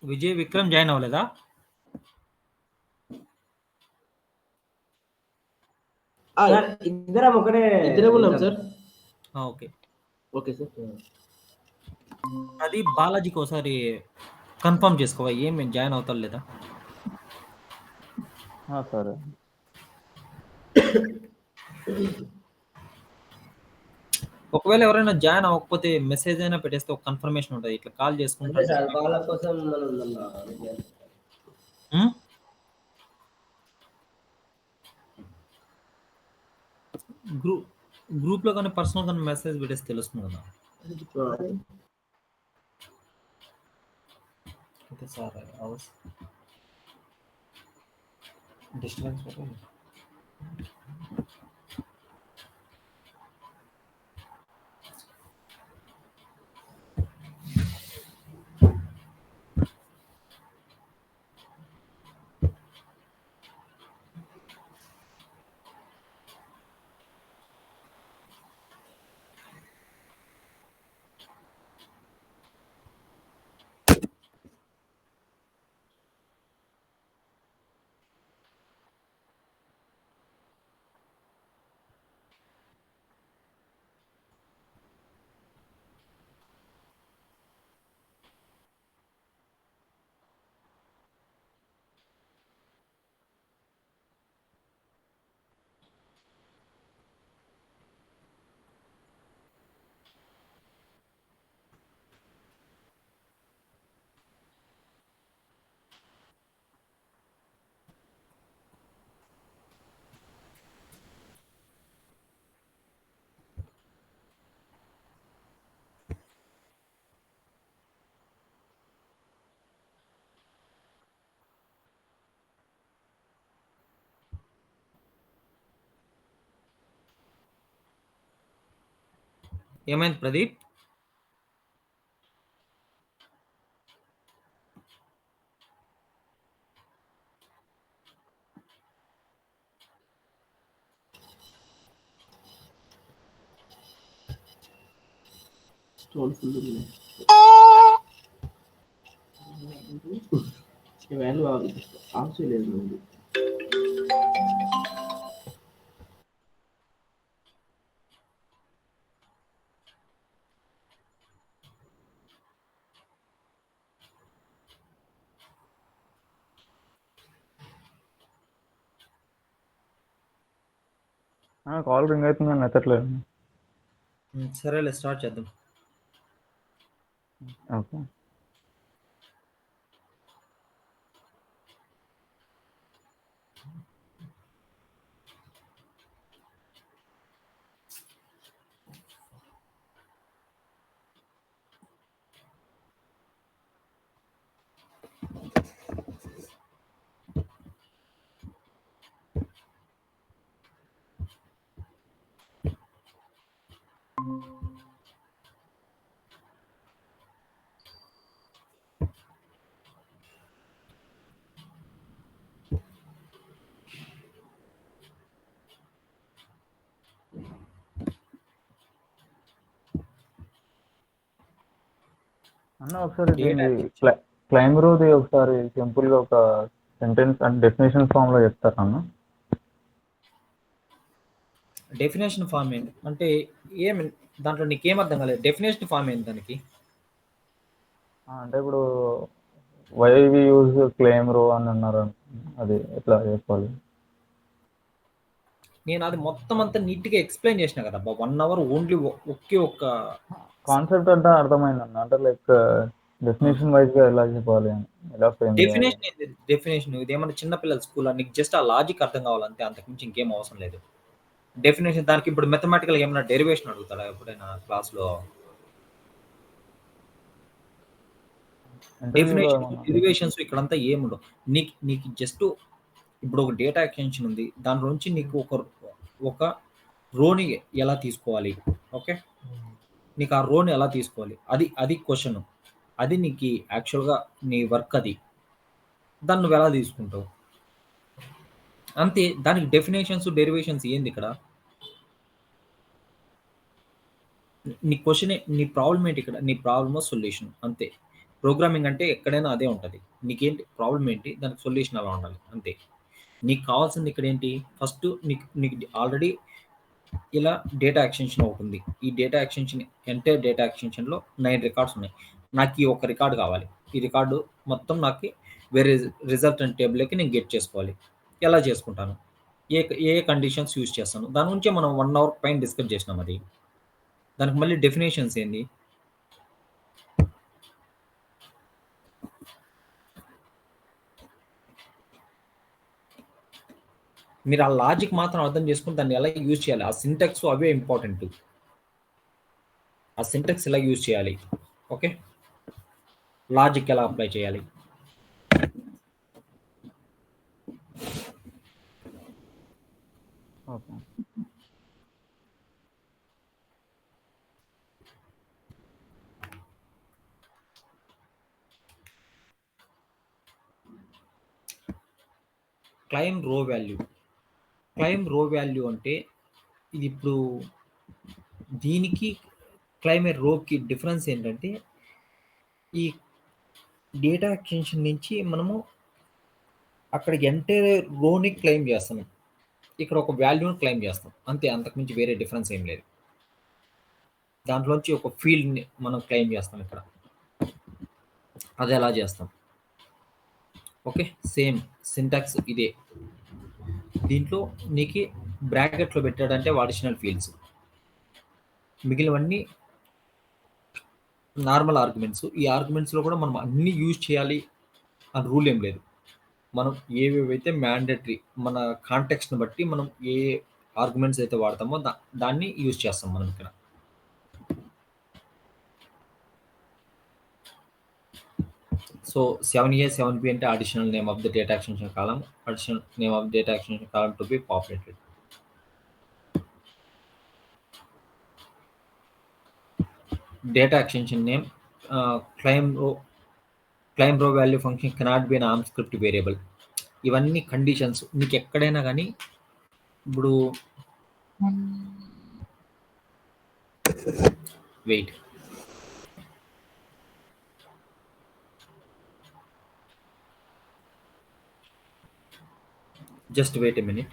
Vijay Vikram join అవ్వలేదా? Sir ఇద్దరం ఒకటే ఉన్నాం సార్. Okay okay sir. అది బాలాజీకి ఒకసారి కన్ఫర్మ్ చేసుకోవా, ఏం జాయిన్ అవుతా లేదా? సరే. ఒకవేళ ఎవరైనా జాయిన్ అవ్వకపోతే మెసేజ్ అయినా పెట్టేస్తే ఒక కన్ఫర్మేషన్ ఉంటుంది. ఇట్లా కాల్ చేసుకుంటా సార్ వాళ్ళ కోసం గ్రూప్ లో కానీ పర్సనల్ కానీ మెసేజ్ పెట్టేసి తెలుస్తుంది కదా. ఓకే సార్, డిస్టర్బెన్స్ ఏమైంది ప్రదీప్? వాల్యూ ఆఫ్ చేయలేదు. కాల్ రింగ్ అవుతుంది అని ఎత్తట్లేదు. సరేలే, స్టార్ట్ చేద్దాం. ఓకే. అన్న ఒకసారి క్లైమ్ రోది ఒకసారి సింపుల్ గా ఒక సెంటెన్స్ అండ్ డెఫినేషన్ ఫామ్ లో చెప్తారా అన్న? డెఫినేషన్ ఫామ్ ఏంటి అంటే ఏమి, దాంట్లో నీకేం అర్థం కాలేదు? డెఫినేషన్ ఫామ్ ఏంటి దానికి? అంటే ఇప్పుడు వై వి యూజ్ క్లెయిమ్ రో అని అన్నారు, అది ఎట్లా చెప్పాలి? నేను అది మొత్తం అంతా నీట్గా ఎక్స్ప్లెయిన్ చేసిన కదా 1 hour ఓన్లీ ఒకే ఒక్క కాన్సెప్ట్ అంటే అర్థమైంది అన్న. అంటే లైక్ డెఫినేషన్ వైజ్ గా ఎలా చెప్పాలి అని, ఎలా ఫ్రేమ్ చేయాలి? డెఫినేషన్ ఇదేమన్నా చిన్నపిల్లల స్కూల్, నీకు జస్ట్ ఆ లాజిక్ అర్థం కావాలంటే, అంతకుమించి ఇంకేం అవసరం లేదు. డెఫినేషన్ దానికి ఇప్పుడు మెథమెటికల్ ఏమైనా డెరివేషన్ అడుగుతాడా ఎప్పుడైనా క్లాస్లో? డెఫినేషన్ డెరివేషన్స్ ఇక్కడంతా ఏముండవు. నీకు జస్ట్ ఇప్పుడు ఒక డేటా ఎక్స్టెన్షన్ ఉంది, దాంట్లో నుంచి నీకు ఒక రోని ఎలా తీసుకోవాలి, ఓకే, నీకు ఆ రోని ఎలా తీసుకోవాలి, అది క్వశ్చన్. అది నీకు యాక్చువల్గా నీ వర్క్, అది దాన్ని నువ్వు ఎలా తీసుకుంటావు అంతే. దానికి డెఫినేషన్స్ డెరివేషన్స్ ఏంది ఇక్కడ? నీ క్వశ్చన్, నీ ప్రాబ్లం ఏంటి ఇక్కడ? నీ ప్రాబ్లమ్ సొల్యూషన్ అంతే. ప్రోగ్రామింగ్ అంటే ఎక్కడైనా అదే ఉంటుంది. నీకేంటి ప్రాబ్లం ఏంటి, దానికి సొల్యూషన్ అలా ఉండాలి అంతే. నీకు కావాల్సింది ఇక్కడ ఏంటి, ఫస్ట్ నీకు ఆల్రెడీ ఇలా డేటా ఎక్స్టెన్షన్ ఒకటి ఉంది. ఈ డేటా ఎక్స్టెన్షన్ ఎంటైర్ డేటా ఎక్స్టెన్షన్లో 9 రికార్డ్స్ ఉన్నాయి. నాకు ఈ ఒక రికార్డు కావాలి. ఈ రికార్డు మొత్తం నాకు వేరే రిజల్ట్ అండ్ టేబుల్కి నేను గెట్ చేసుకోవాలి. ఎలా చేసుకుంటాను, ఏ ఏ కండిషన్స్ యూజ్ చేస్తాను, దాని గురించి మనం 1 అవర్ పైన డిస్కస్ చేసినాం. అది దానికి మళ్ళీ డెఫినేషన్స్ ఏంది, మీరు ఆ లాజిక్ మాత్రం అర్థం చేసుకుని దాన్ని ఎలా యూజ్ చేయాలి, ఆ సింటెక్స్ అవే ఇంపార్టెంట్. ఆ సింటెక్స్ ఎలా యూజ్ చేయాలి, ఓకే, లాజిక్ ఎలా అప్లై చేయాలి. Okay. Claim row value. Claim row value అంటే ఇది ఇప్పుడు దీనికి క్లైమ్ రోకి డిఫరెన్స్ ఏంటంటే, ఈ డేటా ఎక్స్టెన్షన్ నుంచి మనము అక్కడ ఎంటైర్ రోని క్లెయిమ్ చేస్తాం, ఇక్కడ ఒక వాల్యూని క్లెయిమ్ చేస్తాం అంతే, అంతకుమించి వేరే డిఫరెన్స్ ఏం లేదు. దాంట్లోంచి ఒక ఫీల్డ్ని మనం క్లెయిమ్ చేస్తాం ఇక్కడ, అది ఎలా చేస్తాం. ఓకే, సేమ్ సింటాక్స్ ఇదే. దీంట్లో నీకు బ్రాకెట్లో పెట్టాడంటే అడిషనల్ ఫీల్డ్స్, మిగిలినవన్నీ నార్మల్ ఆర్గ్యుమెంట్స్. ఈ ఆర్గ్యుమెంట్స్లో కూడా మనం అన్నీ యూజ్ చేయాలి అని రూల్ ఏం లేదు. మనం ఏవేవైతే మ్యాండేటరీ మన కాంటెక్స్ట్ని బట్టి మనం ఏ ఆర్గ్యుమెంట్స్ అయితే వాడతామో దాన్ని యూజ్ చేస్తాం మనం ఇక్కడ. సో 7A 7B అంటే additional name of the data extension column, additional name of data extension column to be populated. Data extension name, claim row value function cannot be an ఆర్మ్ script variable. ఇవన్నీ conditions. నీకు ఎక్కడైనా కానీ ఇప్పుడు wait, just wait a minute.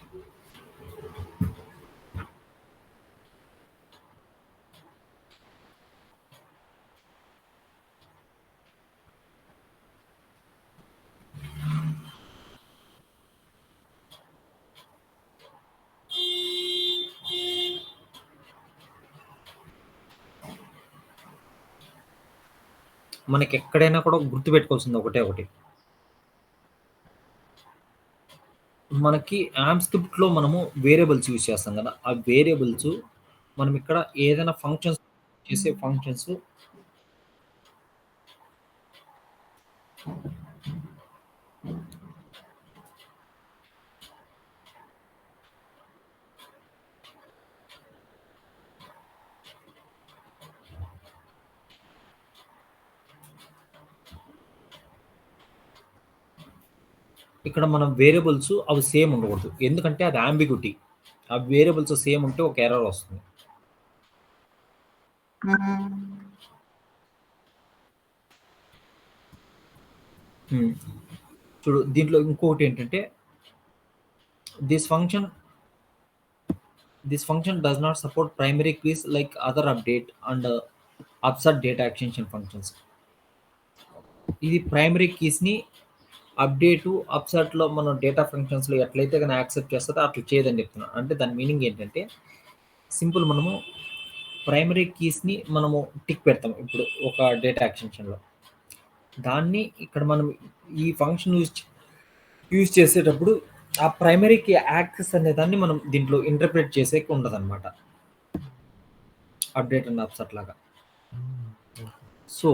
మనకి ఎక్కడైనా కూడా గుర్తుపెట్టుకోవాల్సింది ఒకటి, మనకి ఆమ్ స్క్రిప్ట్లో మనము వేరియబుల్స్ యూజ్ చేస్తాం కదా, ఆ వేరియబుల్స్ మనం ఇక్కడ ఏదైనా ఫంక్షన్స్ చేసే ఫంక్షన్స్ ఇక్కడ మనం వేరియబుల్స్ అవి సేమ్ ఉండకూడదు, ఎందుకంటే అది అంబిగ్యూటీ. ఆ వేరియబుల్స్ సేమ్ ఉంటే ఒక ఎర్రర్ వస్తుంది. చూడు, దీంట్లో ఇంకొకటి ఏంటంటే this function does not support primary keys like other update and upsert data extension functions. ఇది ప్రైమరీ కీస్ని అప్డేటు అప్సర్ట్లో మనం డేటా ఫంక్షన్స్లో ఎట్లయితే కానీ యాక్సెప్ట్ చేస్తుందో అట్లా చేయదని చెప్తున్నాను. అంటే దాని మీనింగ్ ఏంటంటే సింపుల్, మనము ప్రైమరీ కీస్ని మనము టిక్ పెడతాం ఇప్పుడు ఒక డేటా ఎక్స్టెన్షన్లో, దాన్ని ఇక్కడ మనం ఈ ఫంక్షన్ యూజ్ చేసేటప్పుడు ఆ ప్రైమరీ కీ యాక్సెస్ అనే దాన్ని మనం దీంట్లో ఇంటర్ప్రిట్ చేసేకి ఉండదు అనమాట, అప్డేట్ అండ్ అప్సర్ట్ లాగా. సో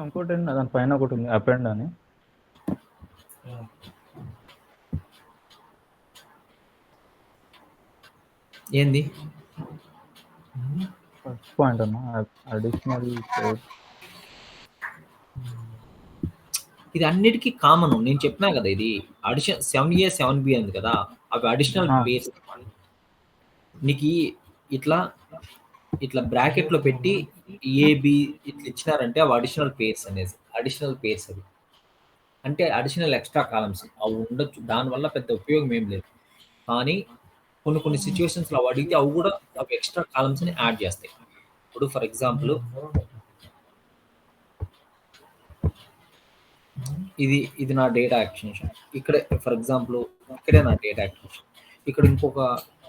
ఇంకోటి దాని పైన ఒకటి ఉంది అపెండ్ అని, ఏంది ఫస్ట్ పాయింట్ అన్న అడిషనల్. ఇది అన్నిటికీ కామన్, నేను చెప్పినా కదా, ఇది అడిషన్ 7A 7B అంది కదా, అవి అడిషనల్ పేర్స్. నీకు ఇట్లా ఇట్లా బ్రాకెట్లో పెట్టి ఏబి ఇట్లా ఇచ్చినారంటే అవి అడిషనల్ పేర్స్ అనేది అడిషనల్ పేర్స్ అవి అంటే అడిషనల్ ఎక్స్ట్రా కాలమ్స్ అవి ఉండొచ్చు, దానివల్ల పెద్ద ఉపయోగం ఏం లేదు. కానీ కొన్ని సిచ్యువేషన్స్లో అవి అడిగితే అవి కూడా అవి ఎక్స్ట్రా కాలమ్స్ని యాడ్ చేస్తాయి. ఇప్పుడు ఫర్ ఎగ్జాంపుల్ ఇది నా డేటా ఎక్స్టెన్షన్, ఇక్కడే ఫర్ ఎగ్జాంపుల్ ఇక్కడే నా డేటా ఎక్స్టెన్షన్, ఇక్కడ ఇంకొక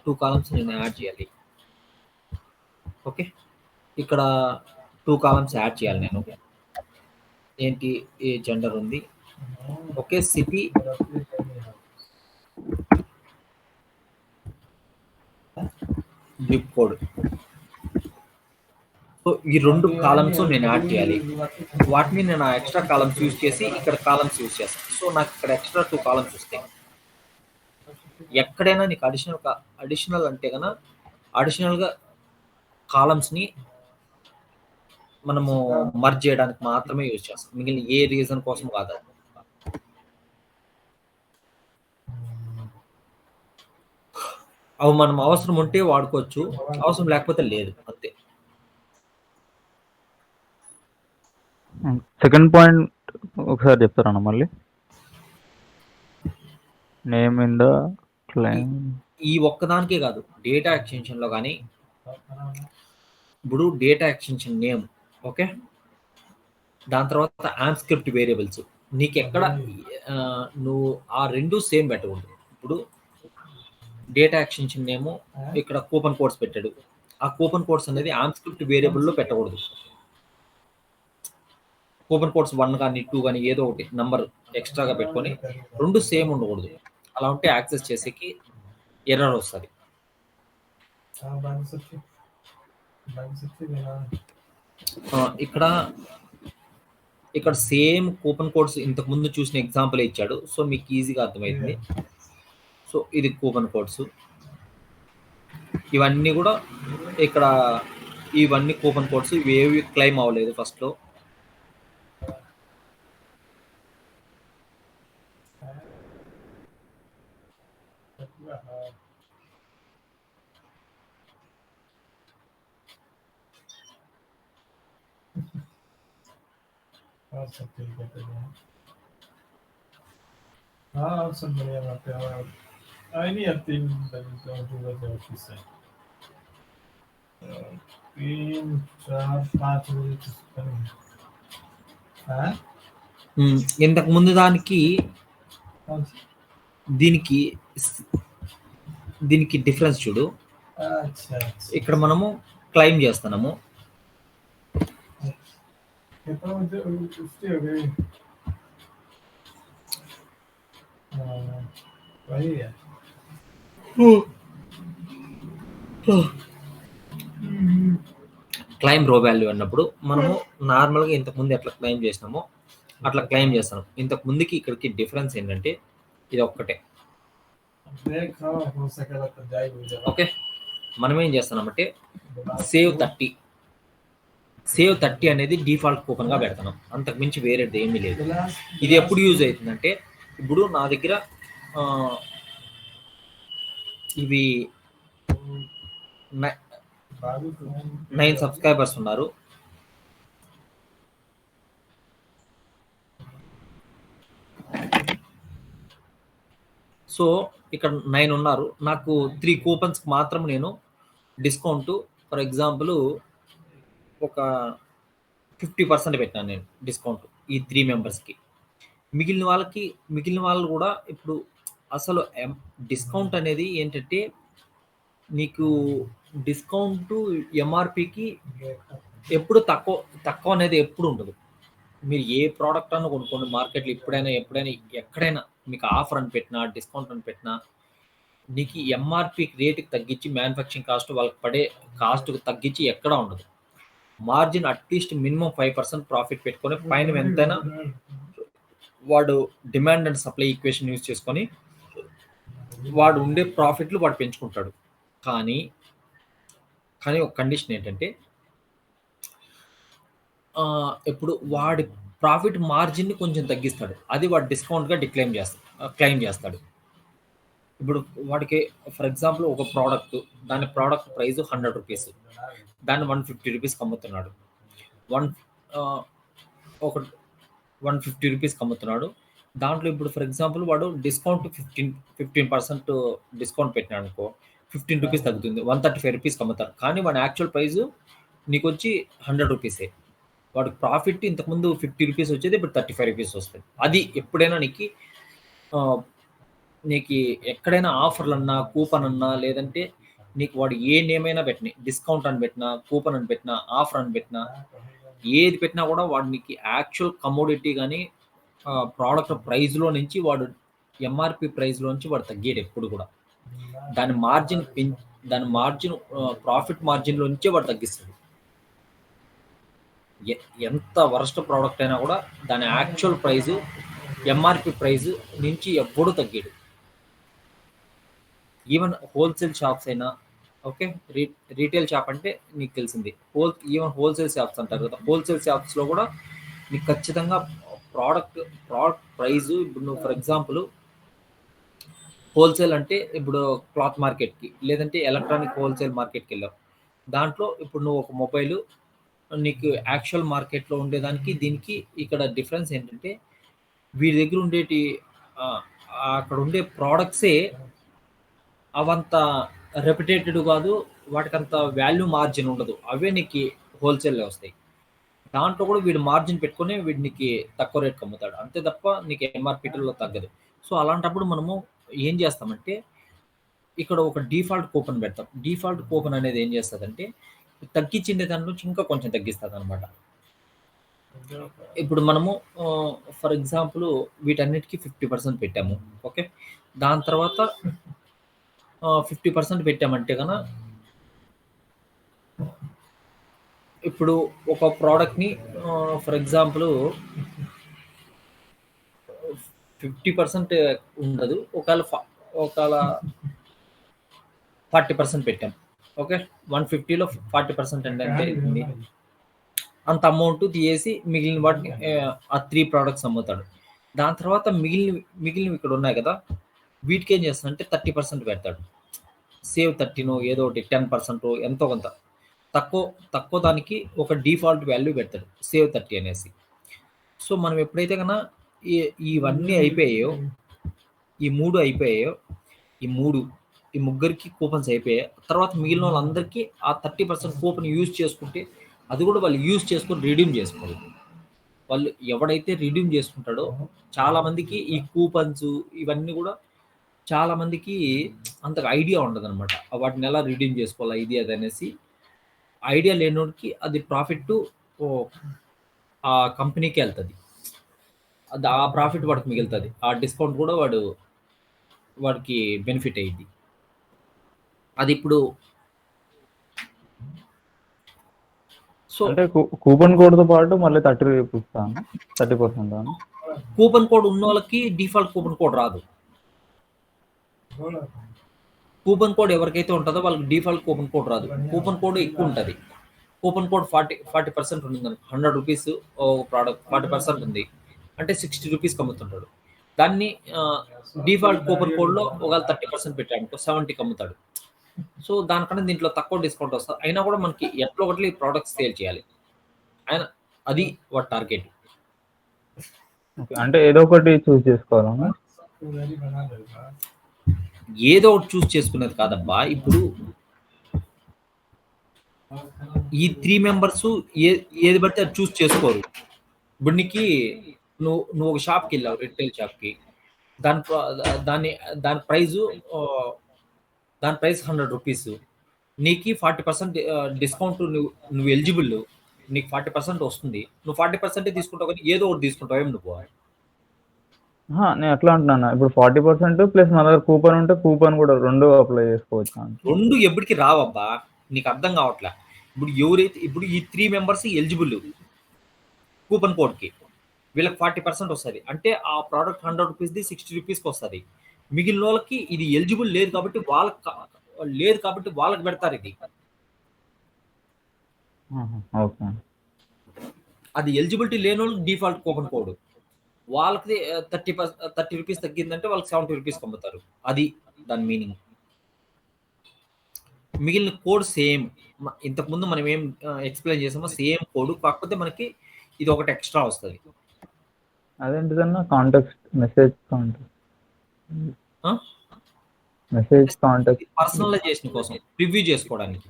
2 కాలమ్స్ నేను యాడ్ చేయాలి. ఓకే, ఇక్కడ 2 కాలమ్స్ యాడ్ చేయాలి నేను. ఏంటి, ఏ జెండర్ ఉంది, okay, city, zip code. So ఈ 2 కాలమ్స్ నేను యాడ్ చేయాలి. వాటిని నేను ఆ ఎక్స్ట్రా కాలమ్స్ యూజ్ చేసి ఇక్కడ కాలమ్స్ యూజ్ చేస్తాను. సో నాకు ఇక్కడ ఎక్స్ట్రా 2 కాలమ్స్ వస్తాయి. ఎక్కడైనా నీకు అడిషనల్ అంటే కన్నా అడిషనల్గా కాలమ్స్ని మనము మర్జ్ చేయడానికి మాత్రమే యూజ్ చేస్తాం, మిగిలిన ఏ రీజన్ కోసం కాదు. అవి మనం అవసరం ఉంటే వాడుకోవచ్చు, అవసరం లేకపోతే లేదు, అంతే. సెకండ్ పాయింట్ ఒకసారి చెప్తారన్న మళ్ళీ. Name in the claim. ఈ ఒక్కదానికే కాదు, డేటా ఎక్స్టెన్షన్లో కానీ ఇప్పుడు డేటా ఎక్స్టెన్షన్ నేమ్, ఓకే, దాని తర్వాత ఆన్స్క్రిప్ట్ వేరియబుల్స్, నీకు ఎక్కడ నువ్వు ఆ 2 సేమ్ పెట్టకూడదు. ఇప్పుడు డేటా ఎక్స్టెన్షన్ నేము ఇక్కడ కూపన్ కోడ్స్ పెట్టాడు, ఆ కూపన్ కోడ్స్ అనేది ఆన్స్క్రిప్ట్ వేరియబుల్లో పెట్టకూడదు. కూపన్ కోడ్స్ 1 కానీ 2 కానీ ఏదో ఒకటి నంబర్ ఎక్స్ట్రాగా పెట్టుకొని 2 సేమ్ ఉండకూడదు. అలా ఉంటే యాక్సెస్ చేసేకి ఎర్రర్ వస్తుంది. ఇక్కడ సేమ్ కూపన్ కోడ్స్ ఇంతకు ముందు చూసిన ఎగ్జాంపుల్ ఇచ్చాడు, సో మీకు ఈజీగా అర్థమైంది. సో ఇది కూపన్ కోడ్స్, ఇవన్నీ కూడా ఇక్కడ ఇవన్నీ కూపన్ కోడ్స్, ఇవేవి క్లెయిమ్ అవ్వలేదు ఫస్ట్లో. सब बढ़िया बात है। आई नहीं अब 3 बजे ऑफिस है, 3 4 5 बजे ఇంతకు ముందు దానికి దీనికి డిఫరెన్స్ చూడు. ఇక్కడ మనము క్లెయిమ్ చేస్తున్నాము, క్లెయిమ్ రో వాల్యూ అన్నప్పుడు మనము నార్మల్గా ఇంతకుముందు ఎట్లా క్లెయిమ్ చేసినామో అట్లా క్లెయిమ్ చేస్తాం. ఇంతకు ముందుకి ఇక్కడికి డిఫరెన్స్ ఏంటంటే ఇది ఒక్కటే. ఓకే, మనం ఏం చేస్తున్నామంటే సేవ్ 30 అనేది డిఫాల్ట్ కూపన్గా పెడతాం, అంతకు మించి వేరేది ఏమీ లేదు. ఇది ఎప్పుడు యూజ్ అవుతుందంటే, ఇప్పుడు నా దగ్గర ఇవి 9 సబ్స్క్రైబర్స్ ఉన్నారు. సో ఇక్కడ 9 ఉన్నారు, నాకు 3 కూపన్స్కి మాత్రం నేను డిస్కౌంట్ ఫర్ ఎగ్జాంపుల్ ఒక 50% పెట్టాను నేను డిస్కౌంట్ ఈ 3 మెంబర్స్కి. మిగిలిన వాళ్ళు కూడా ఇప్పుడు అసలు డిస్కౌంట్ అనేది ఏంటంటే, నీకు డిస్కౌంట్ ఎంఆర్పికి ఎప్పుడు తక్కువ అనేది ఎప్పుడు ఉండదు. మీరు ఏ ప్రోడక్ట్ అన్న కొనుక్కోండి మార్కెట్లో, ఎప్పుడైనా ఎక్కడైనా మీకు ఆఫర్ అని పెట్టినా డిస్కౌంట్ అని పెట్టినా నీకు ఎంఆర్పి రేటుకి తగ్గించి మ్యానుఫ్యాక్చరింగ్ కాస్ట్ వాళ్ళకి పడే కాస్ట్కి తగ్గించి ఎక్కడా ఉండదు. మార్జిన్ అట్లీస్ట్ మినిమం 5% ప్రాఫిట్ పెట్టుకొని పైన ఎంతైనా వాడు demand and supply equation use చేసుకొని వాడు ఉండే ప్రాఫిట్లు వాడు పెంచుకుంటాడు. కానీ ఒక కండిషన్ ఏంటంటే, ఇప్పుడు వాడి ప్రాఫిట్ మార్జిన్ని కొంచెం తగ్గిస్తాడు, అది వాడు డిస్కౌంట్గా క్లెయిమ్ చేస్తాడు. ఇప్పుడు వాడికి ఫర్ ఎగ్జాంపుల్ ఒక ప్రోడక్ట్, దాని ప్రోడక్ట్ ప్రైస్ 100 రూపీస్, దాన్ని 150 రూపీస్కి అమ్ముతున్నాడు. వన్ ఒక 150 రూపీస్కి అమ్ముతున్నాడు. దాంట్లో ఇప్పుడు ఫర్ ఎగ్జాంపుల్ వాడు డిస్కౌంట్ 15% డిస్కౌంట్ పెట్టినాడు అనుకో, 15 రూపీస్ తగ్గుతుంది, 135 రూపీస్కి అమ్ముతారు. కానీ వాడి యాక్చువల్ ప్రైస్ నీకు వచ్చి 100 రూపీసే. వాడికి ప్రాఫిట్ ఇంతకుముందు 50 రూపీస్ వచ్చేది, ఇప్పుడు 35 రూపీస్ వస్తుంది. అది ఎప్పుడైనా నీకు ఎక్కడైనా ఆఫర్లు అన్నా, కూపన్ అన్నా, లేదంటే నీకు వాడు ఏ నేమైనా పెట్టినా, డిస్కౌంట్ అని పెట్టినా, కూపన్ అని పెట్టినా, ఆఫర్ అని పెట్టినా, ఏది పెట్టినా కూడా వాడు నీకు యాక్చువల్ కమోడిటీ కానీ ప్రోడక్ట్ ప్రైస్లో నుంచి వాడు ఎంఆర్పి ప్రైస్లో నుంచి వాడు తగ్గేది ఎప్పుడు కూడా. దాని మార్జిన్ ప్రాఫిట్ మార్జిన్లో నుంచే వాడు తగ్గిస్తుంది. ఎంత వరస్ట్ ప్రోడక్ట్ అయినా కూడా దాని యాక్చువల్ ప్రైస్ ఎంఆర్పి ప్రైస్ నుంచి ఎప్పుడూ తగ్గాడు. ఈవెన్ హోల్సేల్ షాప్స్ అయినా, ఓకే, రీటైల్ షాప్ అంటే నీకు తెలిసింది, ఈవెన్ హోల్సేల్ షాప్స్ అంటారు కదా, హోల్సేల్ షాప్స్లో కూడా నీకు ఖచ్చితంగా ప్రోడక్ట్ ప్రైస్, ఇప్పుడు నువ్వు ఫర్ ఎగ్జాంపుల్ హోల్సేల్ అంటే ఇప్పుడు క్లాత్ మార్కెట్కి, లేదంటే ఎలక్ట్రానిక్ హోల్సేల్ మార్కెట్కి వెళ్ళావు. దాంట్లో ఇప్పుడు నువ్వు ఒక మొబైల్, నీకు యాక్చువల్ మార్కెట్లో ఉండేదానికి దీనికి ఇక్కడ డిఫరెన్స్ ఏంటంటే, వీడి దగ్గర ఉండేటి అక్కడ ఉండే ప్రోడక్ట్సే అవంత రెప్యుటేటెడ్ కాదు, వాటికంత వాల్యూ మార్జిన్ ఉండదు, అవే నీకు హోల్సేల్లో వస్తాయి. దాంట్లో కూడా వీడు మార్జిన్ పెట్టుకొని వీడు నీకు తక్కువ రేట్కి అమ్ముతాడు, అంతే తప్ప నీకు ఎంఆర్పీటీలో తగ్గదు. సో అలాంటప్పుడు మనము ఏం చేస్తామంటే, ఇక్కడ ఒక డిఫాల్ట్ కూపన్ పెడతాం. డిఫాల్ట్ కూపన్ అనేది ఏం చేస్తుందంటే, తగ్గించిండే దాని నుంచి ఇంకా కొంచెం తగ్గిస్తుంది అనమాట. ఇప్పుడు మనము ఫర్ ఎగ్జాంపుల్ వీటన్నిటికీ 50% పెట్టాము, ఓకే. దాని తర్వాత 50% పెట్టామంటే కన్నా, ఇప్పుడు ఒక ప్రోడక్ట్ని ఫర్ ఎగ్జాంపుల్ 50% ఉండదు, ఒకవేళ 40% పెట్టాం, ఓకే. 150లో 40% అంటే అంత అమౌంట్ తీసేసి మిగిలిన వాటిని ఆ 3 ప్రోడక్ట్స్ అమ్ముతాడు. దాని తర్వాత మిగిలినవి ఇక్కడ ఉన్నాయి కదా, వీటికి ఏం చేస్తాడంటే 30% పెడతాడు. సేవ్ 30 ఏదో ఒకటి 10% ఎంతో కొంత తక్కువ దానికి ఒక డిఫాల్ట్ వాల్యూ పెడతాడు, సేవ్ 30 అనేసి. సో మనం ఎప్పుడైతే కన్నా ఇవన్నీ అయిపోయాయో, ఈ ముగ్గురికి కూపన్స్ అయిపోయాయి, తర్వాత మిగిలిన వాళ్ళందరికీ ఆ 30% కూపన్ యూజ్ చేసుకుంటే, అది కూడా వాళ్ళు యూజ్ చేసుకొని రిడీమ్ చేసుకోవాలి. వాళ్ళు ఎవడైతే రిడీమ్ చేసుకుంటాడో, చాలామందికి ఈ కూపన్స్ ఇవన్నీ కూడా చాలామందికి అంతగా ఐడియా ఉండదు అనమాట, వాటిని ఎలా రిడీమ్ చేసుకోవాలా ఇది అది అనేసి. ఐడియా లేనోడికి అది ప్రాఫిట్ ఆ కంపెనీకి వెళ్తుంది, అది ఆ ప్రాఫిట్ వాడికి మిగులుతుంది, ఆ డిస్కౌంట్ కూడా వాడికి బెనిఫిట్ అయ్యింది. అది ఇప్పుడు సో అంటే కూపన్ కోడ్తో పాటు మళ్ళీ 30% కూపన్ కోడ్ ఉన్న వాళ్ళకి డిఫాల్ట్ కూపన్ కోడ్ రాదు. కూపన్ కోడ్ ఎవరికైతే ఉంటుందో వాళ్ళకి డిఫాల్ట్ కూపన్ కోడ్ రాదు. కూపన్ కోడ్ ఎక్కువ ఉంటుంది. కూపన్ కోడ్ 40% ఉంది, 100 రూపీస్ ప్రోడక్ట్ 40% ఉంది అంటే 60 రూపీస్కి అమ్ముతుంటాడు. దాన్ని డిఫాల్ట్ కూపన్ కోడ్లో ఒకవేళ 30% పెట్టాడు 70కి అమ్ముతాడు. సో దానికన్నా దీంట్లో తక్కువ డిస్కౌంట్ వస్తుంది, అయినా కూడా మనకి ఎట్లా ఒకటి ప్రోడక్ట్స్ సేల్ చేయాలి, ఆయన అది వాటి టార్గెట్. అంటే ఏదో ఒకటి చూస్ చేసుకోవాలా? ఏదో ఒకటి చూస్ చేసుకునేది కాదబ్బా. ఇప్పుడు ఈ 3 మెంబర్స్ ఏది పడితే అది చూస్ చేసుకోరు. ఇప్పుడు నీకు నువ్వు ఒక షాప్కి వెళ్ళావు, రిటైల్ షాప్కి, దాని ప్రైస్ 100 రూపీస్, నీకు 40% డిస్కౌంట్, నువ్వు ఎలిజిబుల్, నీకు 40% వస్తుంది, నువ్వు 40% తీసుకుంటావు, కానీ ఏదో ఒకటి తీసుకుంటావు ఏమి నువ్వు? నేను ఎట్లా అంటున్నా, ఇప్పుడు 40% ప్లస్ మన దగ్గర కూపన్ ఉంటే కూపన్ కూడా 2 అప్లై చేసుకోవచ్చు. 2 ఎప్పటికి రావబ్బా, నీకు అర్థం కావట్లే. ఇప్పుడు ఈ 3 మెంబర్స్ ఎలిజిబుల్ కూపన్ కోడ్కి, వీళ్ళకి 40% వస్తుంది, అంటే ఆ ప్రోడక్ట్ 100 రూపీస్ది 60 రూపీస్కి వస్తుంది. మిగిలిన వాళ్ళకి ఇది ఎలిజిబుల్ లేదు కాబట్టి వాళ్ళకి పెడతారు ఇది. అది ఎలిజిబిలిటీ లేని వాళ్ళకి డిఫాల్ట్ కూపన్ కోడ్, వాళ్ళకి 30 రూపీస్ తగ్గిందంటే వాళ్ళకి 70 రూపీస్కి అమ్ముతారు. అది దాని మీనింగ్. మిగిలిన కోడ్ సేమ్. ఇంతకుముందు మనం ఏం ఎక్స్ప్లెయిన్ చేసామో సేమ్ కోడ్, కాకపోతే మనకి ఇది ఒకటి ఎక్స్ట్రా వస్తుంది. అదేంటిదన్నా కాంటాక్ట్ మెసేజ్ కాంటాక్ట్ ఆ? మెసేజ్ కాంటాక్ట్ పర్సనలైజేషన్ కోసం ప్రివ్యూ చేసుకోవడానికి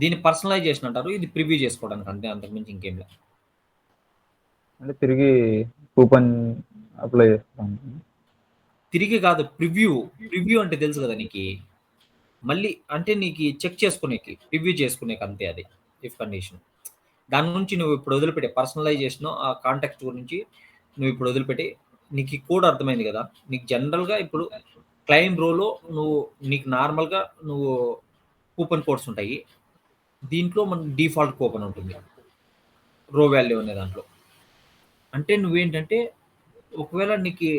దీన్ని పర్సనలైజేషన్ అంటారు. ఇది ప్రివ్యూ చేసుకోవడానికి, అంతే, అంతకుమించి ఇంకేం లేదు. అంటే తిరిగి కూపన్ అప్లై చేస్తాం. తిరిగి కాదు, ప్రివ్యూ అంటే తెలుసు కదా నీకు. మళ్ళీ అంటే నీకు చెక్ చేసుకునేకి, ప్రివ్యూ చేసుకునేకి, అంతే. అది ఇఫ్ కండిషన్. దాని నుంచి నువ్వు ఇప్పుడు వదిలిపెట్టే పర్సనలైజేషన్, ఆ కాంటాక్ట్ గురించి నువ్వు ఇప్పుడు వదిలిపెట్టి, నీకు ఈ కోడ్ అర్థమైంది కదా. నీకు జనరల్గా ఇప్పుడు క్లైమ్ రోలో నీకు నార్మల్గా నువ్వు కూపన్ కోడ్స్ ఉంటాయి. దీంట్లో మన డిఫాల్ట్ కూపన్ ఉంటుంది రో వాల్యూ అనే దాంట్లో. అంటే నువ్వేంటంటే ఒకవేళ నీకు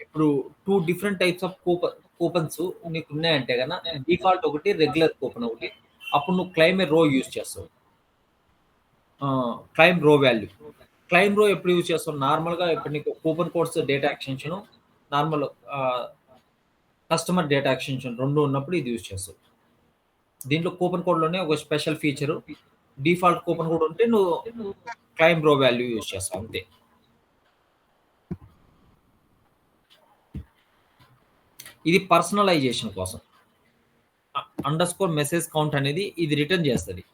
ఇప్పుడు 2 డిఫరెంట్ టైప్స్ ఆఫ్ కూపన్స్ నీకు ఉన్నాయంటే కన్నా డిఫాల్ట్ ఒకటి, రెగ్యులర్ కూపన్ ఒకటి. అప్పుడు నువ్వు క్లైమ్ రో యూజ్ చేస్తావు. Claim row value. క్లైమ్ రో ఎప్పుడు యూజ్ చేస్తావు? నార్మల్గా ఇప్పుడు నీకు coupon codes data extension, normal customer data extension రెండు ఉన్నప్పుడు ఇది యూజ్ చేస్తావు. దీంట్లో కూపన్ కోడ్లోనే ఒక special feature, default coupon code ఉంటే నువ్వు క్లైమ్ రో వాల్యూ యూజ్ చేస్తావు, అంతే. ఇది పర్సనలైజేషన్ కోసం. అండర్స్కోర్ మెసేజ్ కౌంట్ అనేది ఇది రిటర్న్ చేస్తుంది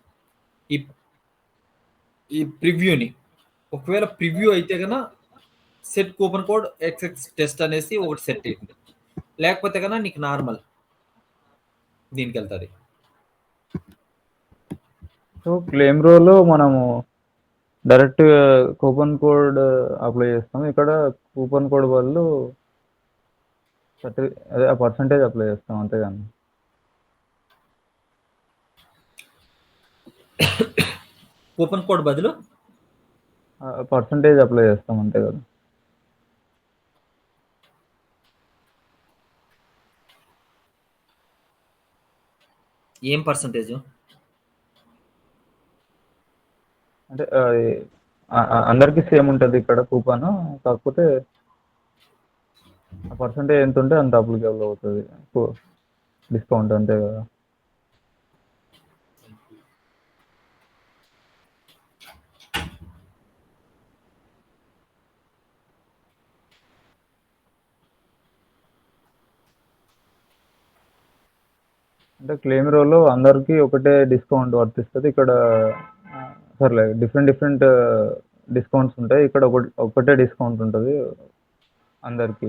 ఈ ప్రివ్యూని. ఒకవేళ ప్రివ్యూ అయితే కన్నా set coupon code XX test అనేసి ఒకటి సెట్ అయింది, లేకపోతే కన్నా నీకు నార్మల్ దీనికి వెళ్తుంది. సో క్లెయిమ్ రోలో మనము డైరెక్ట్ కూపన్ కోడ్ అప్లై చేస్తాం. ఇక్కడ కూపన్ కోడ్ బదులు అదే ఆ పర్సంటేజ్ అప్లై చేస్తాం, అంతేగాని కూపన్ కోడ్ బదులు పర్సంటేజ్ అప్లై చేస్తాం, అంతే కదా. ఏం పర్సంటేజ్? అంటే అందరికీ సేమ్ ఉంటుంది ఇక్కడ కూపన్, కాకపోతే ఆ పర్సంటేజ్ ఎంత ఉంటే అంత అప్లికేబుల్ అవుతుంది డిస్కౌంట్, అంతే కదా. అంటే క్లెయిమ్ రోలో అందరికీ ఒకటే డిస్కౌంట్ వర్తిస్తుంది. ఇక్కడ సర్లే డిఫరెంట్ డిస్కౌంట్స్ ఉంటాయి. ఇక్కడ ఒకటే డిస్కౌంట్ ఉంటుంది అందరికీ.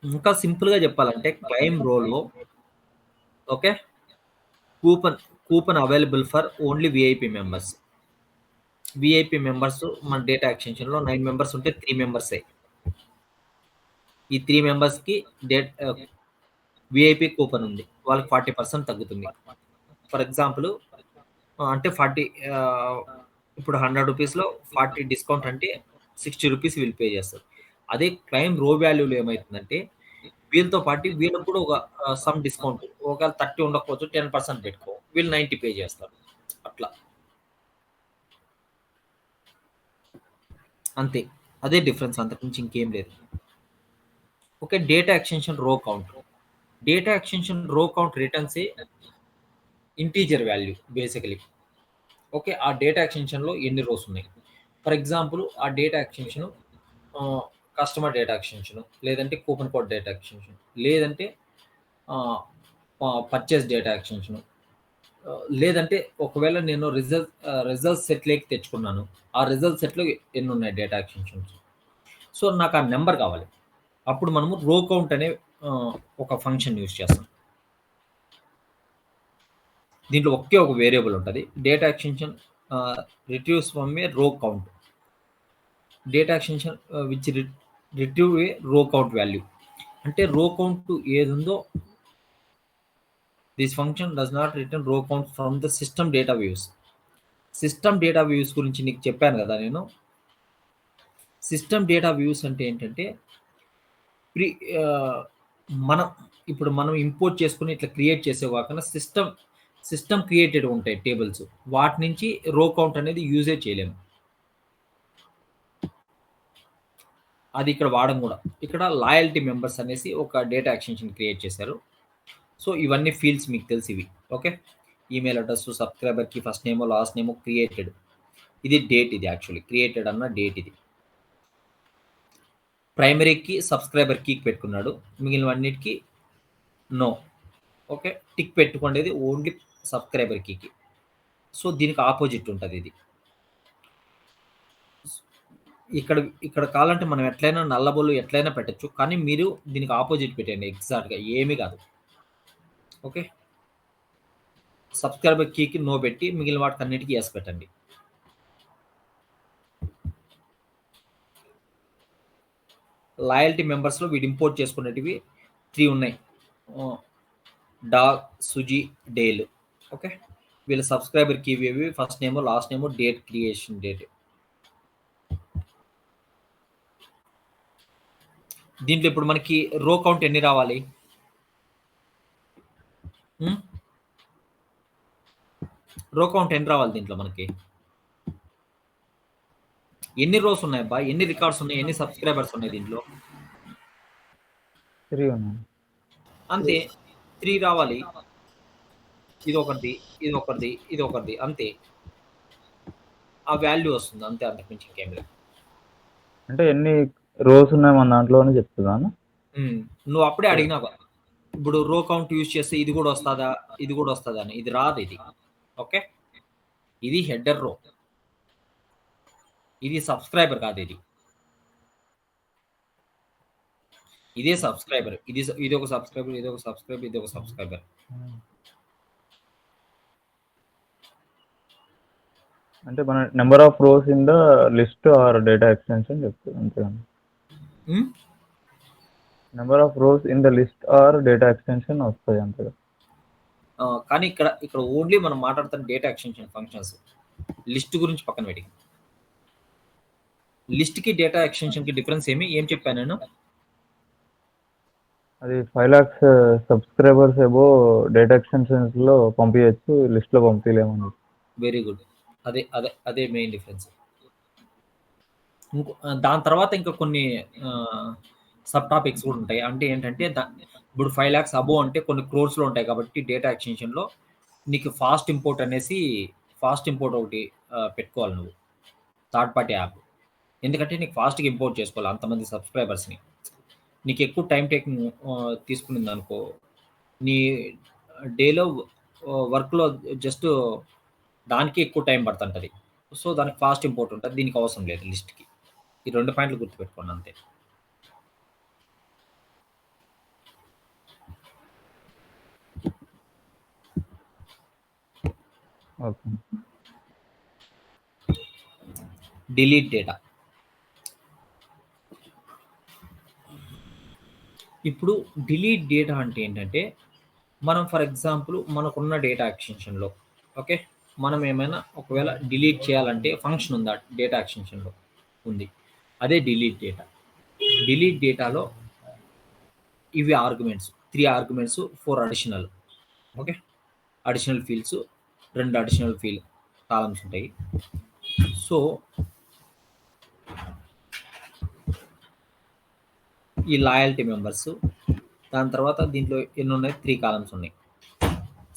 ఇంకా సింపుల్గా చెప్పాలంటే క్లైమ్ రోలో okay coupon available for only VIP members. VIP members మన డేటా ఎక్స్టెన్షన్లో 9 మెంబర్స్ ఉంటే 3 మెంబర్సే. ఈ 3 మెంబర్స్కి విఐపి కూపన్ ఉంది, వాళ్ళకి 40% తగ్గుతుంది. ఫర్ ఎగ్జాంపుల్ అంటే 40 ఇప్పుడు 100 రూపీస్లో 40 డిస్కౌంట్ అంటే 60 రూపీస్ వీళ్ళు పే చేస్తారు. అదే క్లైమ్ రో వాల్యూలో ఏమవుతుందంటే వీళ్ళతో పాటు వీళ్ళకి కూడా ఒక సమ్ డిస్కౌంట్, ఒకవేళ 30 ఉండకపోవచ్చు 10% పెట్టుకో, వీళ్ళు 90 పే చేస్తారు. అట్లా అంతే, అదే డిఫరెన్స్, అంతకుమించి ఇంకేం లేదు. ఓకే, డేటా ఎక్స్టెన్షన్ రో కౌంట్. డేటా ఎక్స్టెన్షన్ రో కౌంట్ రిటర్న్స్ ఏ ఇంటీజర్ వాల్యూ బేసికలీ. ఓకే, ఆ డేటా ఎక్స్టెన్షన్లో ఎన్ని రోస్ ఉన్నాయి. ఫర్ ఎగ్జాంపుల్ ఆ data extension customer data extension, లేదంటే కూపన్ కోడ్ డేటా ఎక్స్టెన్షన్, లేదంటే పర్చేస్ డేటా ఎక్స్టెన్షన్, లేదంటే ఒకవేళ నేను రిజల్ట్ సెట్లోకి తెచ్చుకున్నాను, ఆ రిజల్ట్ సెట్లో ఎన్ని ఉన్నాయి డేటా ఎక్స్టెన్షన్స్. సో నాకు ఆ నెంబర్ కావాలి. అప్పుడు మనము రో కౌంట్ అనే ఒక ఫంక్షన్ యూజ్ చేస్తాం. దీంట్లో ఒకే ఒక వేరియబుల్ ఉంటుంది, data extension retrieves from a row count. Data extension which retrieve a row count value. అంటే రో కౌంట్ ఏది ఉందో this function does not return row count from the system data views. System data views గురించి నీకు చెప్పాను కదా నేను. System data views అంటే ఏంటంటే ప్రీ మనం ఇప్పుడు మనం ఇంపోర్ట్ చేసుకుని ఇట్లా క్రియేట్ చేసే కాకుండా సిస్టమ్ క్రియేటెడ్ ఉంటాయి టేబుల్స్, వాటి నుంచి రో కౌంట్ అనేది యూజే చేయలేము. అది ఇక్కడ వాడడం కూడా. ఇక్కడ లాయల్టీ మెంబర్స్ అనేసి ఒక డేటా ఎక్స్టెన్షన్ క్రియేట్ చేశారు. సో ఇవన్నీ ఫీల్డ్స్ మీకు తెలిసి ఇవి. ఓకే, ఈమెయిల్ అడ్రస్, సబ్స్క్రైబర్కి ఫస్ట్ నేమో లాస్ట్ నేమో, క్రియేటెడ్, ఇది డేట్, ఇది యాక్చువల్లీ క్రియేటెడ్ అన్న డేట్, ఇది ప్రైమరీకి సబ్స్క్రైబర్ కీకి పెట్టుకున్నాడు, మిగిలినవన్నిటికీ నో. ఓకే, టిక్ పెట్టుకునేది ఓన్లీ సబ్స్క్రైబర్ కీకి. సో దీనికి ఆపోజిట్ ఉంటుంది ఇది. ఇక్కడ కావాలంటే మనం ఎట్లయినా నల్లబొల్లు ఎట్లయినా పెట్టచ్చు, కానీ మీరు దీనికి ఆపోజిట్ పెట్టండి ఎగ్జాక్ట్గా, ఏమీ కాదు. ఓకే, సబ్స్క్రైబర్ కీకి నో పెట్టి మిగిలిన వాటికి అన్నిటికీ ఎస్ పెట్టండి. లాయల్టీ మెంబర్స్లో వీడు ఇంపోర్ట్ చేసుకునేటివి 3 ఉన్నాయి, డాగ్, సుజీ, డేల్. ఓకే, వీళ్ళ సబ్స్క్రైబర్ కీ ఇవి, ఫస్ట్ నేమో లాస్ట్ నేమో, డేట్, క్రియేషన్ డేట్. దీంట్లో ఇప్పుడు మనకి రో కౌంట్ ఎన్ని రావాలి? రో కౌంట్ ఎన్ని రావాలి దీంట్లో మనకి? ఎన్ని రోస్ ఉన్నాయి అబ్బా, ఎన్ని రికార్డ్స్ ఉన్నాయి, ఎన్ని సబ్స్క్రైబర్స్ ఉన్నాయి దీంట్లో? 3 ఉన్నాయి. అంతే, 3 రావాలి. ఇది ఒకటి, ఇది ఒకటి, ఇది ఒకటి, అంతే. ఆ వాల్యూ వస్తుంది అంతే, అంతకుమించి ఇంకేం లేదు. అంటే ఎన్ని రోస్ ఉన్నాయి మన దాంట్లో అని చెప్తున్నాను. నువ్వు అప్పుడే అడిగినావు ఇప్పుడు రో కౌంట్ యూజ్ చేస్తే ఇది కూడా వస్తుందా, ఇది కూడా వస్తుందా అని. ఇది రాదు ఇది. ఓకే, ఇది హెడర్ రో, ఇది సబ్స్క్రైబర్ కాదు, ఇదే సబ్స్క్రైబర్, ఇది ఒక సబ్స్క్రైబర్, ఇది ఒక సబ్స్క్రైబర్, ఇది ఒక సబ్స్క్రైబర్. అంటే మన number of rows in the list or data extension చెప్తుంది అంతేగాని number of rows in the list or data extension వస్తాయి అంతేగా. కానీ ఇక్కడ ఓన్లీ మనం మాట్లాడుతున్న డేటా ఎక్స్టెన్షన్ ఫంక్షన్స్. లిస్ట్ గురించి పక్కన పెట్టి, లిస్ట్కి డేటా ఎక్స్టెన్షన్కి డిఫరెన్స్ ఏం చెప్పాను నేను? అది 5 lakhs సబ్స్క్రైబర్స్ ఏవో డేటా ఎక్స్టెన్షన్స్లో పంపించచ్చు, లిస్ట్లో పంపించలేమని. వెరీ గుడ్, అదే మెయిన్ డిఫరెన్స్. దాని తర్వాత ఇంకా కొన్ని సబ్ టాపిక్స్ కూడా ఉంటాయి. అంటే ఏంటంటే ఇప్పుడు 5 lakhs అబోవ్ అంటే కొన్ని క్రోర్స్లో ఉంటాయి కాబట్టి డేటా ఎక్స్టెన్షన్లో నీకు ఫాస్ట్ ఇంపోర్ట్ ఒకటి పెట్టుకోవాలి నువ్వు, థర్డ్ పార్టీ యాప్. ఎందుకంటే నీకు ఫాస్ట్గా ఇంపోర్ట్ చేసుకోవాలి అంతమంది సబ్స్క్రైబర్స్ని. నీకు ఎక్కువ టైం టేకింగ్ తీసుకునింది అనుకో, నీ డేలో వర్క్లో జస్ట్ దానికి ఎక్కువ టైం పడుతుంటుంది. సో దానికి ఫాస్ట్ ఇంపోర్ట్ ఉంటుంది, దీనికి అవసరం లేదు లిస్ట్కి. ఈ 2 పాయింట్లు గుర్తుపెట్టుకోండి అంతే. Okay, delete data. ఇప్పుడు డిలీట్ డేటా అంటే ఏంటంటే, మనం ఫర్ ఎగ్జాంపుల్ మనకున్న డేటా ఎక్స్టెన్షన్లో ఓకే, మనం ఏమైనా ఒకవేళ డిలీట్ చేయాలంటే ఫంక్షన్ ఉందా డేటా ఎక్స్టెన్షన్లో? ఉంది, అదే డిలీట్ డేటా. డిలీట్ డేటాలో ఇవి arguments, 3 arguments, 4 additional. Okay, additional fields, 2 additional field columns ఉంటాయి. సో ఈ లాయల్టీ మెంబర్స్, దాని తర్వాత దీంట్లో ఎన్ని ఉన్నాయి? 3 కాలమ్స్ ఉన్నాయి.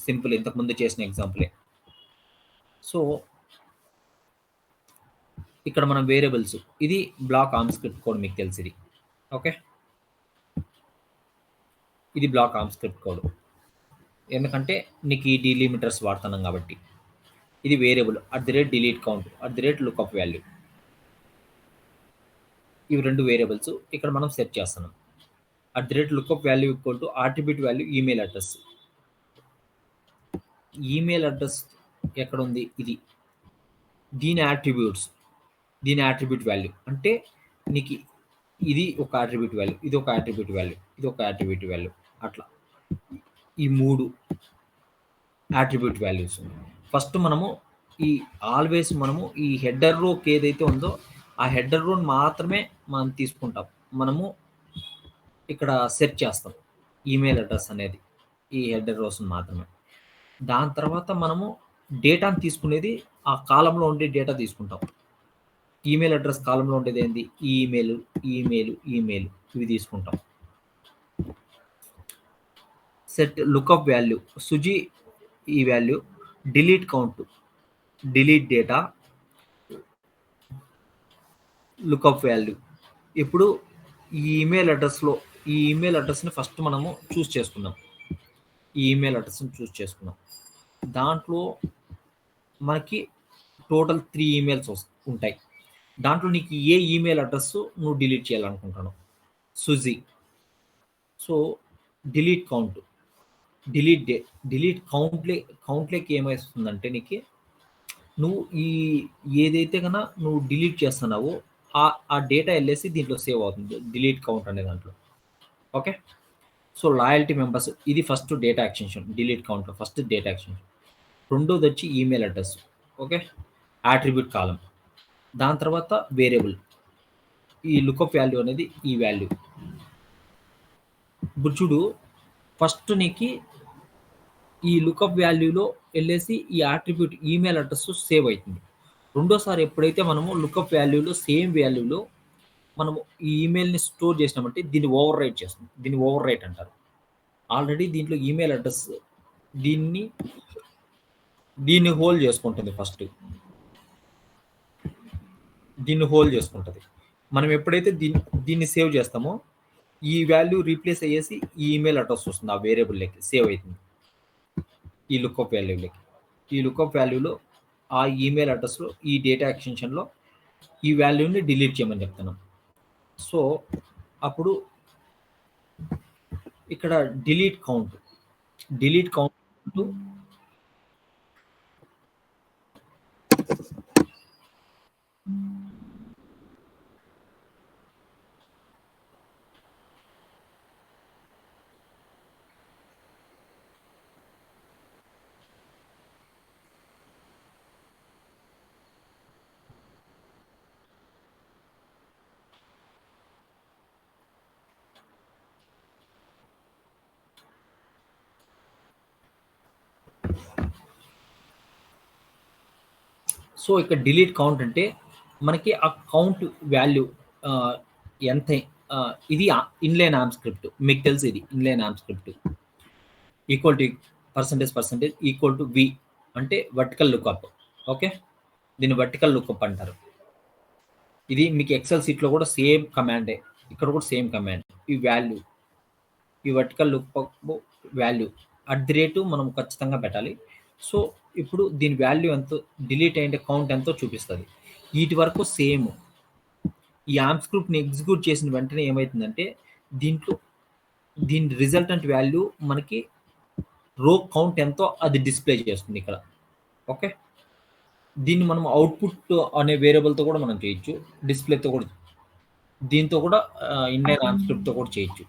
సింపుల్, ఇంతకుముందు చేసిన ఎగ్జాంపులే. సో ఇక్కడ మనం వేరియబుల్స్, ఇది బ్లాక్ ఆర్మ్ స్క్రిప్ట్ కోడ్, మీకు తెలిసింది. ఓకే, ఇది బ్లాక్ ఆర్మ్ స్క్రిప్ట్ కోడ్, ఎందుకంటే నీకు ఈ డీలిమిటర్స్ వాడుతున్నాం కాబట్టి. ఇది variable @delete count @lookup value. ఇవి 2 వేరియబుల్స్ ఇక్కడ మనం సెట్ చేస్తున్నాం. @lookup value attribute value email address. Email address ఎక్కడ ఉంది? ఇది దీని యాట్రిబ్యూట్స్, దీని యాట్రిబ్యూట్ వాల్యూ. అంటే నీకు ఇది ఒక యాట్రిబ్యూట్ వాల్యూ, ఇది ఒక యాట్రిబ్యూట్ వాల్యూ, ఇది ఒక యాట్రిబ్యూట్ వాల్యూ, అట్లా ఈ 3 యాట్రిబ్యూట్ వాల్యూస్. ఫస్ట్ మనము మనము ఈ హెడర్ రోకి ఏదైతే ఉందో ఆ హెడర్ రోని మాత్రమే మనం తీసుకుంటాం. మనము ఇక్కడ సెట్ చేస్తాం ఈమెయిల్ అడ్రస్ అనేది ఈ హెడర్ రోస్ మాత్రమే. దాని తర్వాత మనము డేటాను తీసుకునేది ఆ కాలంలో ఉండే డేటా తీసుకుంటాం. ఈమెయిల్ అడ్రస్ కాలంలో ఉండేది ఏంది, ఈమెయిల్ ఈమెయిల్ ఈమెయిల్ ఇవి తీసుకుంటాం. సెట్ లుకప్ వాల్యూ సుజీ ఈ value, delete count delete data, lookup value. ఇప్పుడు ఈ ఈమెయిల్ అడ్రస్లో ఈ ఈమెయిల్ అడ్రస్ని ఫస్ట్ మనము చూస్ చేసుకున్నాం. ఈ ఈమెయిల్ అడ్రస్ని చూస్ చేసుకున్నాం. దాంట్లో మనకి టోటల్ 3 ఈమెయిల్స్ ఉంటాయి. దాంట్లో నీకు ఏ ఈమెయిల్ అడ్రస్ నువ్వు డిలీట్ చేయాలనుకుంటాను, Suji. So delete count delete కౌంట్లోకి ఏమవుతుందంటే నీకు నువ్వు ఏదైతే కన్నా నువ్వు డిలీట్ చేస్తున్నావో ఆ డేటా వెళ్ళేసి దీంట్లో సేవ్ అవుతుంది, డిలీట్ కౌంట్ అనే దాంట్లో. ఓకే, సో లాయల్టీ మెంబర్స్ ఇది ఫస్ట్ డేటా ఎక్స్టెన్షన్, డిలీట్ కౌంట్లో ఫస్ట్ డేటా ఎక్స్టెన్షన్. రెండోది వచ్చి email address. Okay, attribute column. దాని తర్వాత వేరియబుల్, ఈ లుకప్ వాల్యూ అనేది ఈ వాల్యూ. ఇప్పుడు చూడు, ఫస్ట్ నీకు ఈ లుకప్ వాల్యూలో వెళ్ళేసి ఈ యాట్రిబ్యూట్ ఈమెయిల్ అడ్రస్ సేవ్ అవుతుంది. రెండోసారి ఎప్పుడైతే మనము లుకప్ వాల్యూలో సేమ్ వాల్యూలో మనము ఈ ఈమెయిల్ని స్టోర్ చేసినామంటే దీన్ని ఓవర్ రైట్ చేస్తుంది. దీన్ని ఓవర్ రైట్ అంటారు. ఆల్రెడీ దీంట్లో ఈమెయిల్ అడ్రస్ దీన్ని హోల్డ్ చేసుకుంటుంది. ఫస్ట్ దీన్ని హోల్డ్ చేసుకుంటుంది. మనం ఎప్పుడైతే దీన్ని సేవ్ చేస్తామో ఈ వాల్యూ రీప్లేస్ అయ్యేసి ఈ ఈమెయిల్ అడ్రస్ వస్తుంది, ఆ వేరియబుల్లోకి సేవ్ అవుతుంది. ఈ లుకప్ వాల్యూలోకి, ఈ లుకప్ వాల్యూలో ఆ ఈమెయిల్ అడ్రస్లో ఈ డేటా ఎక్స్టెన్షన్లో ఈ వాల్యూని డిలీట్ చేయమని చెప్తున్నాం. సో అప్పుడు ఇక్కడ డిలీట్ కౌంట్ సో ఇక్కడ డిలీట్ కౌంట్ అంటే మనకి ఆ కౌంట్ వాల్యూ ఎంత, ఇది ఇన్లైన్ ఆర్మ్ స్క్రిప్ట్. మీకు తెలుసు ఇది ఇన్లైన్ ఆర్మ్ script. Equal to percentage equal to V అంటే వర్టికల్ లుకప్. ఓకే, దీన్ని వర్టికల్ లుకప్ అంటారు. ఇది మీకు ఎక్సెల్ సీట్లో కూడా సేమ్ కమాండే, ఇక్కడ కూడా సేమ్ కమాండ్. ఈ వాల్యూ, ఈ వర్టికల్ లుకప్ వాల్యూ @ మనం ఖచ్చితంగా పెట్టాలి. సో ఇప్పుడు దీని వాల్యూ ఎంతో, డిలీట్ అయ్యే కౌంట్ ఎంతో చూపిస్తుంది. వీటి వరకు సేమ్. ఈ ఆర్మ్ స్క్రిప్ట్ని ఎగ్జిక్యూట్ చేసిన వెంటనే ఏమవుతుందంటే దీని రిజల్టెంట్ వాల్యూ మనకి రో కౌంట్ ఎంతో అది డిస్ప్లే చేస్తుంది ఇక్కడ. ఓకే, దీన్ని మనం అవుట్పుట్ అనే వేరియబుల్తో కూడా మనం చేయొచ్చు, డిస్ప్లేతో కూడా, దీంతో కూడా ఇన్లైన్ ఆర్మ్ స్క్రిప్ట్తో కూడా చేయొచ్చు.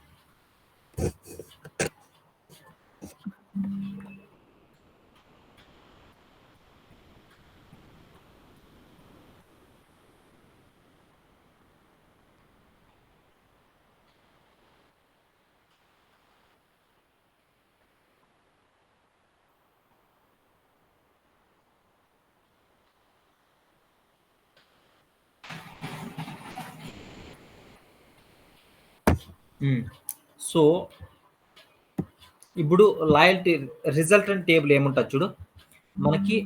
సో ఇప్పుడు లాయల్టీ రిజల్టెంట్ టేబుల్ ఏముంటుంది చూడు, మనకి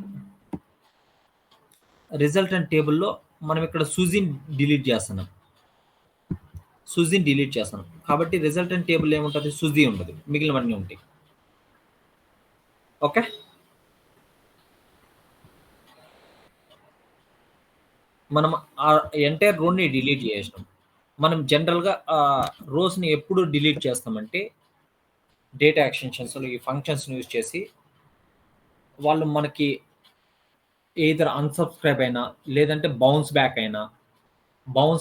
రిజల్టెంట్ టేబుల్లో మనం ఇక్కడ సుజీని డిలీట్ చేస్తున్నాం కాబట్టి రిజల్టెంట్ టేబుల్ ఏముంటుంది, సుజీ ఉండదు, మిగిలినవన్నీ ఉంటాయి. ఓకే, మనం ఆ ఎంటైర్ రోని డిలీట్ చేసినాం. మనం జనరల్గా రోస్ని ఎప్పుడు డిలీట్ చేస్తామంటే డేటా ఎక్స్టెన్షన్స్లో ఈ ఫంక్షన్స్ని యూజ్ చేసి వాళ్ళు మనకి ఏదర్ అన్సబ్స్క్రైబ్ అయినా లేదంటే బౌన్స్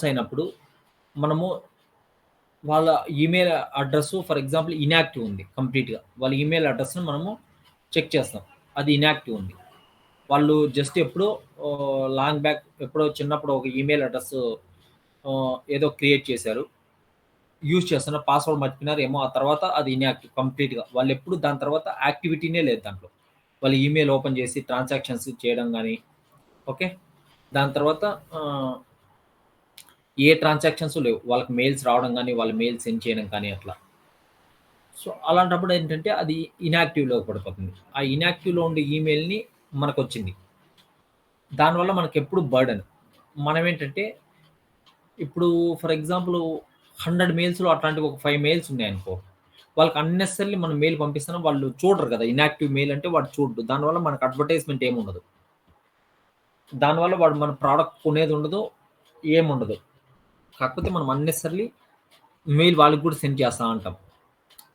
అయినప్పుడు మనము వాళ్ళ email address for example inactive ఉంది కంప్లీట్గా, వాళ్ళ ఈమెయిల్ అడ్రస్ని మనము చెక్ చేస్తాం, అది ఇన్యాక్టివ్ ఉంది. వాళ్ళు జస్ట్ ఎప్పుడో లాంగ్ బ్యాక్ ఎప్పుడో చిన్నప్పుడు ఒక ఈమెయిల్ అడ్రస్ ఏదో క్రియేట్ చేశారు, యూజ్ చేస్తున్నారు, పాస్వర్డ్ మర్చిపోయినారు ఏమో, ఆ తర్వాత అది ఇన్యాక్టివ్ కంప్లీట్గా. వాళ్ళు ఎప్పుడు దాని తర్వాత యాక్టివిటీనే లేదు దాంట్లో. వాళ్ళు ఈమెయిల్ ఓపెన్ చేసి ట్రాన్సాక్షన్స్ చేయడం కానీ, ఓకే, దాని తర్వాత ఏ ట్రాన్సాక్షన్స్ లేవు, వాళ్ళకి మెయిల్స్ రావడం కానీ, వాళ్ళ మెయిల్ సెండ్ చేయడం కానీ అట్లా. సో అలాంటప్పుడు ఏంటంటే అది ఇన్యాక్టివ్లో పడిపోతుంది. ఆ ఇన్యాక్టివ్లో ఉండే ఈమెయిల్ని మనకు వచ్చింది, దానివల్ల మనకి ఎప్పుడు బర్డెన్. మనం ఏంటంటే ఇప్పుడు ఫర్ ఎగ్జాంపుల్ 100 మెయిల్స్లో అట్లాంటివి ఒక 5 మెయిల్స్ ఉన్నాయనుకో, వాళ్ళకి అన్నెసరీ మనం మెయిల్ పంపిస్తున్నాం, వాళ్ళు చూడరు కదా. ఇన్యాక్టివ్ మెయిల్ అంటే వాడు చూడడు, దానివల్ల మనకు అడ్వర్టైజ్మెంట్ ఏముండదు, దానివల్ల వాడు మన ప్రోడక్ట్ కొనేది ఉండదు, ఏముండదు. కాకపోతే మనం అన్నెసరీ మెయిల్ వాళ్ళకి కూడా సెండ్ చేస్తూ ఉంటాం.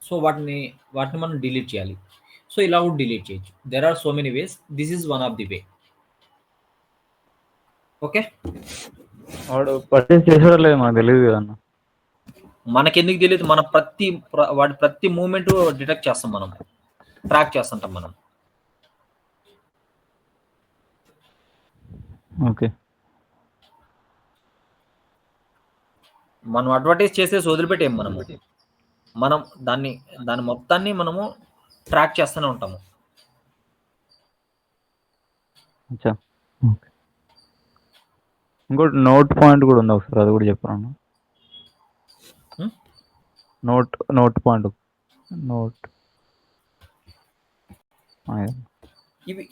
సో వాటిని మనం డిలీట్ చేయాలి. సో ఇలా కూడా డిలీట్ చేయొచ్చు. There are so many ways, this is one of the way. Okay, వాడు పర్చేస్ చేసాడో లేదు మనకు తెలియదు కదన్న. మనకెందుకు తెలియదు? మన వాడి ప్రతి మూమెంట్ డిటెక్ట్ చేస్తాం, మనం ట్రాక్ చేస్తుంటాం మనం. ఓకే, మనం అడ్వర్టైజ్ చేసేసి వదిలిపెట్టేం మనం దాన్ని మొత్తాన్ని మనము ట్రాక్ చేస్తూనే ఉంటాము. అచ్చా, ఓకే. ఇంకోటి నోట్ పాయింట్ కూడా ఉంది, ఒకసారి అది కూడా చెప్పాను. నోట్ పాయింట్, నోట్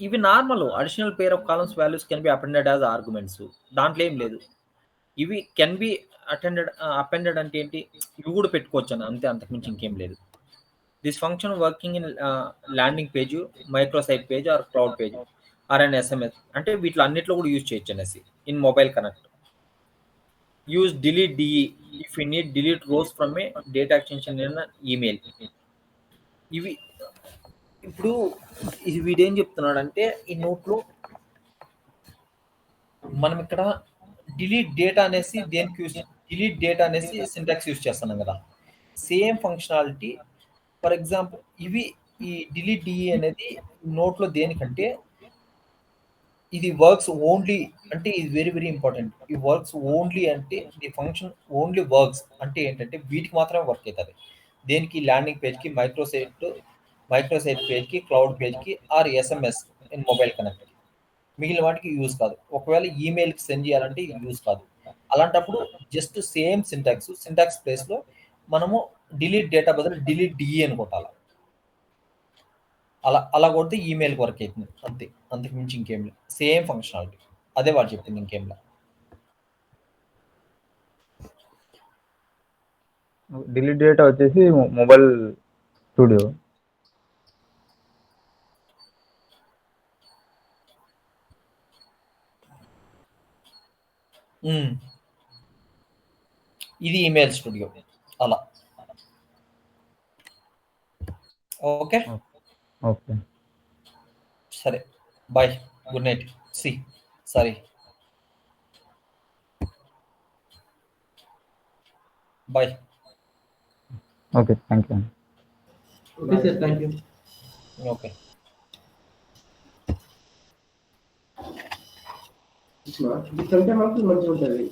ఇవి normal additional pair of columns values can be appended as arguments. దాంట్లో ఏం లేదు. ఇవి కెన్ బి అపెండెడ్ అంటే ఏంటి, ఇవి కూడా పెట్టుకోవచ్చు అని అంతే, అంతకుమించి ఇంకేం లేదు. This function working in landing page, microsite page or cloud page or and SMS. అంటే వీటిలో అన్నిట్లో కూడా యూజ్ చేయొచ్చు అనేసి. In mobile connect use delete DE if you need delete rows from a data extension in email. ఇవి ఇప్పుడు వీడేం చెప్తున్నాడు అంటే, ఈ నోట్లో మనం ఇక్కడ డిలీట్ డేటా అనేసి దేనికి యూజ్, డిలీట్ డేటా అనేసి సింటాక్స్ యూజ్ చేస్తున్నాం కదా. సేమ్ ఫంక్షనాలిటీ ఫర్ ఎగ్జాంపుల్ ఈ డిలీట్ డిఈ అనేది నోట్లో దేనికంటే, ఇది వర్క్స్ ఓన్లీ అంటే, ఇది వెరీ వెరీ ఇంపార్టెంట్. ఈ వర్క్స్ ఓన్లీ అంటే ది ఫంక్షన్ ఓన్లీ వర్క్స్ అంటే ఏంటంటే వీటికి మాత్రమే వర్క్ అవుతుంది. దేనికి, ల్యాండింగ్ పేజ్కి, మైక్రోసైట్ పేజ్కి, క్లౌడ్ పేజ్కి or SMS in mobile connect. మిగిలిన వాటికి యూజ్ కాదు. ఒకవేళ ఈమెయిల్కి సెండ్ చేయాలంటే ఇది యూజ్ కాదు. అలాంటప్పుడు జస్ట్ సేమ్ సింటాక్స్ ప్లేస్లో మనము డిలీట్ డేటా బదులు డిలీట్ డిఈ అని కొట్టాలి. అలా కొడితే ఈమెయిల్కి వర్క్ అవుతుంది అంతే, అంతకు మించి ఇంకేం లేదు. సేమ్ ఫంక్షనాలిటీ, అదే వాడు చెప్పింది, ఇంకేం లేదు. డిలీట్ డేటా వచ్చేసి మొబైల్ స్టూడియో. ఇది ఈమెయిల్ స్టూడియో అలా. ఓకే, ఓకే, సరే, bye, good night. Sorry, bye. Okay, thank you. Okay sir, thank you. Okay, ఇది కంటే మాకు మంచిగా ఉంటుంది.